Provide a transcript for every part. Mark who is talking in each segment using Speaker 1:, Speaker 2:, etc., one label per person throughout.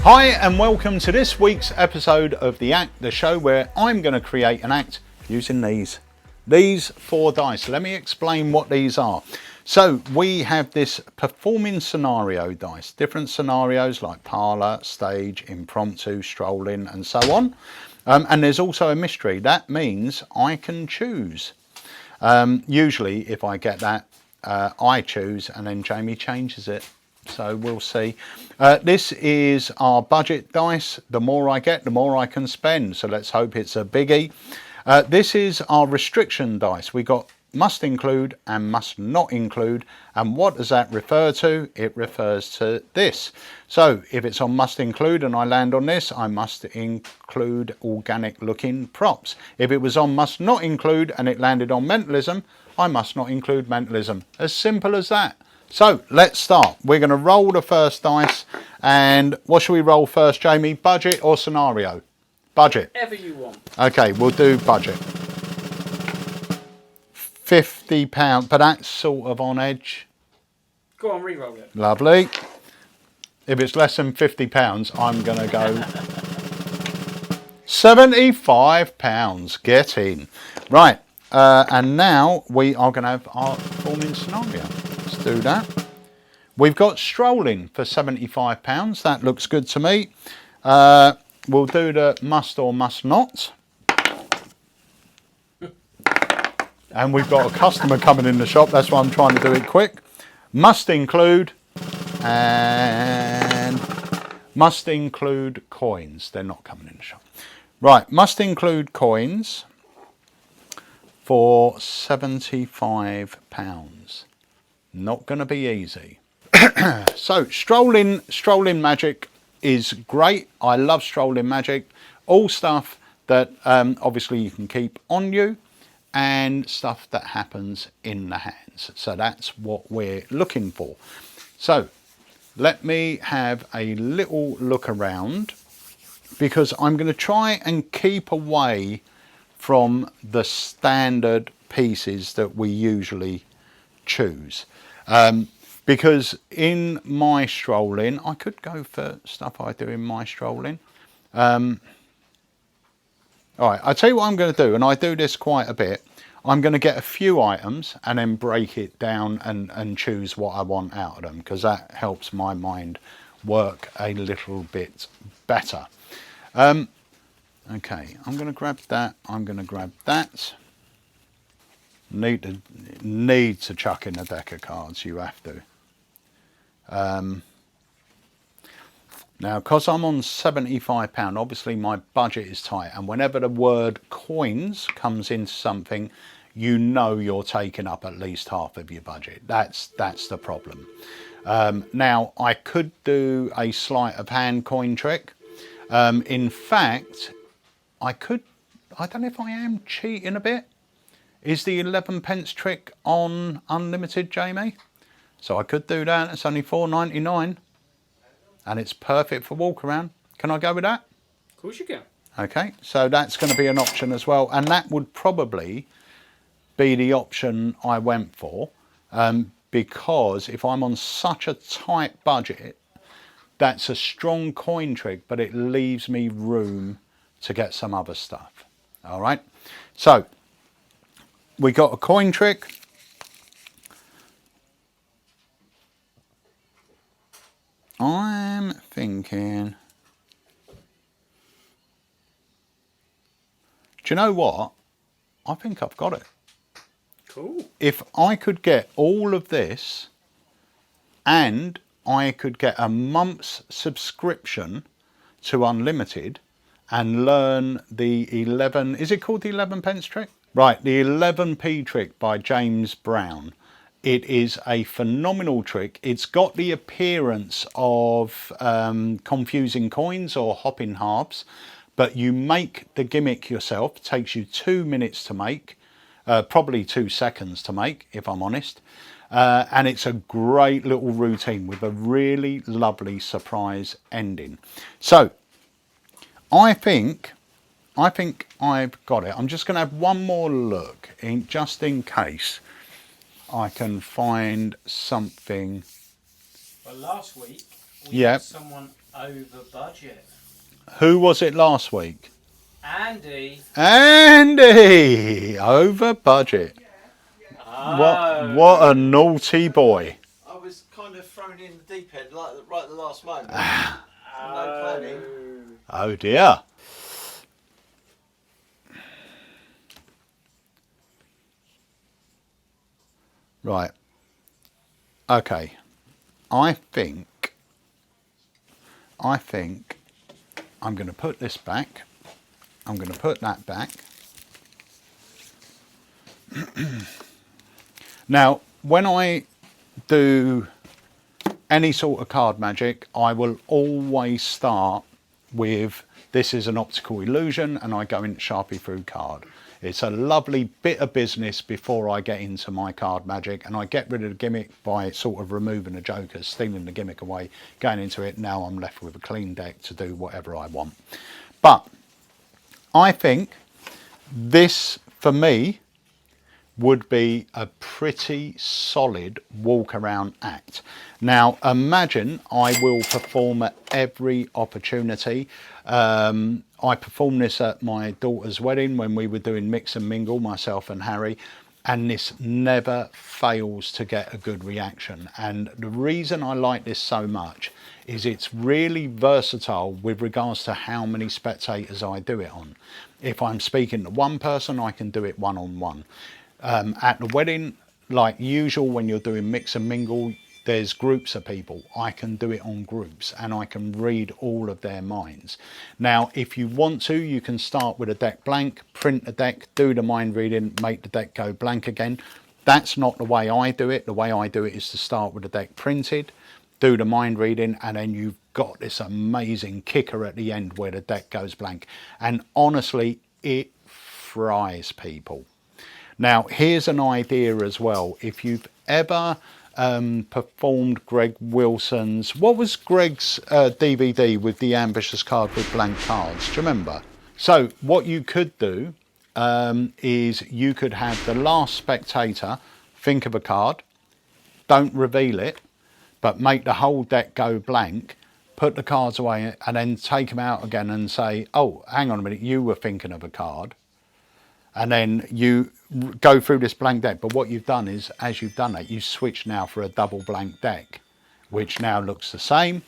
Speaker 1: Hi and welcome to this week's episode of The Act, the show where I'm going to create an act using these 4 dice. Let me explain what these are. So we have this performing scenario dice, different scenarios like parlour, stage, impromptu, strolling and so on. And there's also a mystery. That means I can choose. Usually if I get that, I choose and then Jamie changes it. So we'll see. This is our budget dice. The more I get, the more I can spend. So let's hope it's a biggie. This is our restriction dice. We got must include and must not include. And what does that refer to? It refers to this. So if it's on must include and I land on this, I must include organic looking props. If it was on must not include and it landed on mentalism, I must not include mentalism. As simple as that. So let's start. We're going to roll the first dice, and what should we roll first, Jamie? Budget or scenario? Budget.
Speaker 2: Whatever you want.
Speaker 1: Okay, we'll do budget. £50, but that's sort of on edge.
Speaker 2: Go on, re-roll it.
Speaker 1: Lovely. If it's less than £50, I'm going to go £75. Get in. Right, and now we are going to have our performing scenario. Let's do that. We've got strolling for £75. That looks good to me. We'll do the must or must not. And we've got a customer coming in the shop. That's why I'm trying to do it quick. Must include and must include coins. They're not coming in the shop. Right, must include coins for £75. Not going to be easy. So strolling magic is great. I love strolling magic. All stuff that obviously you can keep on you and stuff that happens in the hands. So that's what we're looking for. So let me have a little look around because I'm going to try and keep away from the standard pieces that we usually choose. Because in my strolling, I could go for stuff I do in my strolling. All right, I'll tell you what I'm going to do, and I do this quite a bit. I'm going to get a few items and then break it down and choose what I want out of them, because that helps my mind work a little bit better. Okay, I'm going to grab that. I'm going to grab that. Need to chuck in a deck of cards. You have to. Now, because I'm on £75, obviously my budget is tight, and whenever the word coins comes into something, you know you're taking up at least half of your budget. That's the problem. Now, I could do a sleight of hand coin trick. In fact, I don't know if I am cheating a bit. Is the 11p trick on unlimited, Jamie? So I could do that. It's only £4.99 and it's perfect for walk around. Can I go with that?
Speaker 2: Of course you can.
Speaker 1: Okay, so that's going to be an option as well, and that would probably be the option I went for, because if I'm on such a tight budget, that's a strong coin trick, but it leaves me room to get some other stuff. All right, so we got a coin trick. I'm thinking, do you know what? I think I've got it.
Speaker 2: Cool.
Speaker 1: If I could get all of this and I could get a month's subscription to Unlimited and learn the 11, is it called the 11p trick? Right, the 11p trick by James Brown. It is a phenomenal trick. It's got the appearance of confusing coins or hopping halves, but you make the gimmick yourself. It takes you 2 minutes to make, probably 2 seconds to make, if I'm honest. And it's a great little routine with a really lovely surprise ending. So I think I've got it. I'm just going to have one more look just in case I can find something.
Speaker 2: Well, last week We
Speaker 1: Yeah.
Speaker 2: have someone over budget.
Speaker 1: Who was it last week?
Speaker 2: Andy.
Speaker 1: Andy! Over budget.
Speaker 2: Oh.
Speaker 1: What a naughty boy.
Speaker 3: I was kind of thrown in the deep end right at the last moment. No planning.
Speaker 1: Oh dear. Right. Okay. I think I'm going to put this back. I'm going to put that back. Now, when I do any sort of card magic, I will always start with this is an optical illusion, and I go into Sharpie through card. It's a lovely bit of business before I get into my card magic, and I get rid of the gimmick by sort of removing the jokers, stealing the gimmick away, going into it. Now I'm left with a clean deck to do whatever I want. But I think this, for me, would be a pretty solid walk around act. Now imagine I will perform at every opportunity. I performed this at my daughter's wedding when we were doing mix and mingle, myself and Harry, and this never fails to get a good reaction. And the reason I like this so much is it's really versatile with regards to how many spectators I do it on. If I'm speaking to one person, I can do it one-on-one. At the wedding, like usual, when you're doing mix and mingle, there's groups of people. I can do it on groups, and I can read all of their minds. Now, if you want to, you can start with a deck blank, print a deck, do the mind reading, make the deck go blank again. That's not the way I do it. The way I do it is to start with the deck printed, do the mind reading, and then you've got this amazing kicker at the end where the deck goes blank. And honestly, it fries people. Now, here's an idea as well. If you've ever performed Greg Wilson's, what was Greg's DVD with the ambitious card with blank cards? Do you remember? So what you could do is you could have the last spectator think of a card, don't reveal it, but make the whole deck go blank, put the cards away, and then take them out again and say, oh, hang on a minute, you were thinking of a card. And then you go through this blank deck. But what you've done is, as you've done that, you switch now for a double blank deck, which now looks the same.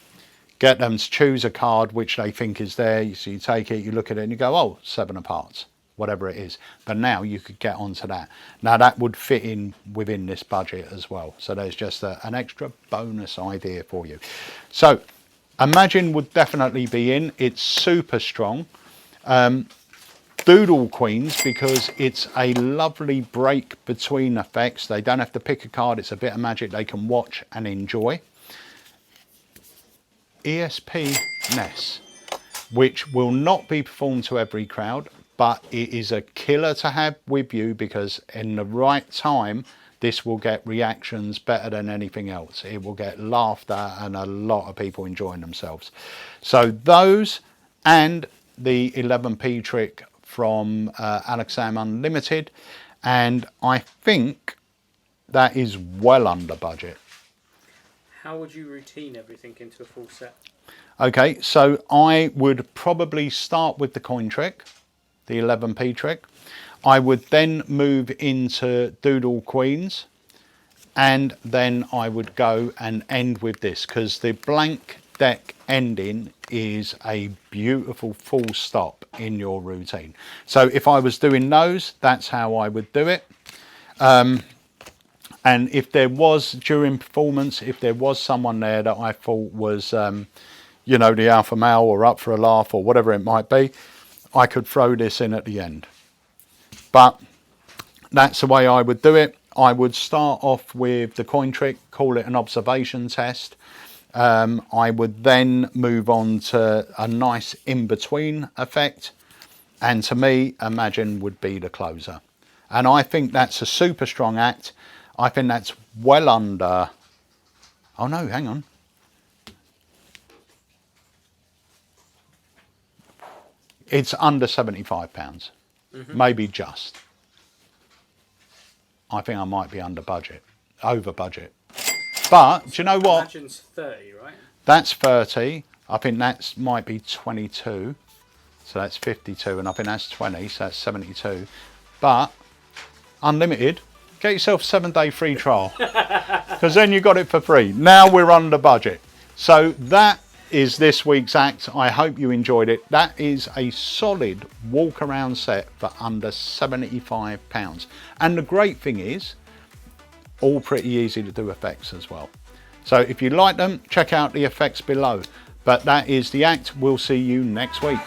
Speaker 1: Get them to choose a card which they think is there. So you take it, you look at it, and you go, oh, 7 of Hearts, whatever it is. But now you could get onto that. Now that would fit in within this budget as well. So there's just an extra bonus idea for you. So Imagine would definitely be in. It's super strong. Doodle Queens, because it's a lovely break between effects. They don't have to pick a card. It's a bit of magic they can watch and enjoy. ESP Ness, which will not be performed to every crowd, but it is a killer to have with you, because in the right time, this will get reactions better than anything else. It will get laughter and a lot of people enjoying themselves. So those and the 11p trick from Alakazam Unlimited, and I think that is well under budget.
Speaker 2: How would you routine everything into a full set?
Speaker 1: Okay, so I would probably start with the coin trick, the 11p trick. I would then move into Doodle Queens, and then I would go and end with this, because the blank deck ending is a beautiful full stop in your routine. So if I was doing those, that's how I would do it. And if there was, during performance, if there was someone there that I thought was, you know, the alpha male or up for a laugh or whatever it might be, I could throw this in at the end. But that's the way I would do it. I would start off with the coin trick, call it an observation test. I would then move on to a nice in-between effect. And to me, Imagine would be the closer. And I think that's a super strong act. I think that's well under... Oh no, hang on. It's under £75. Maybe just. I think I might be under budget, over budget. But do you know what?
Speaker 2: Imagine's 30, right?
Speaker 1: That's 30. I think that might be 22. So that's 52, and I think that's 20, so that's 72. But unlimited, get yourself a 7-day free trial, because then you got it for free. Now we're under budget. So that is this week's act. I hope you enjoyed it. That is a solid walk around set for under £75. And the great thing is, all pretty easy to do effects as well. So if you like them, check out the effects below. But that is the act. We'll see you next week.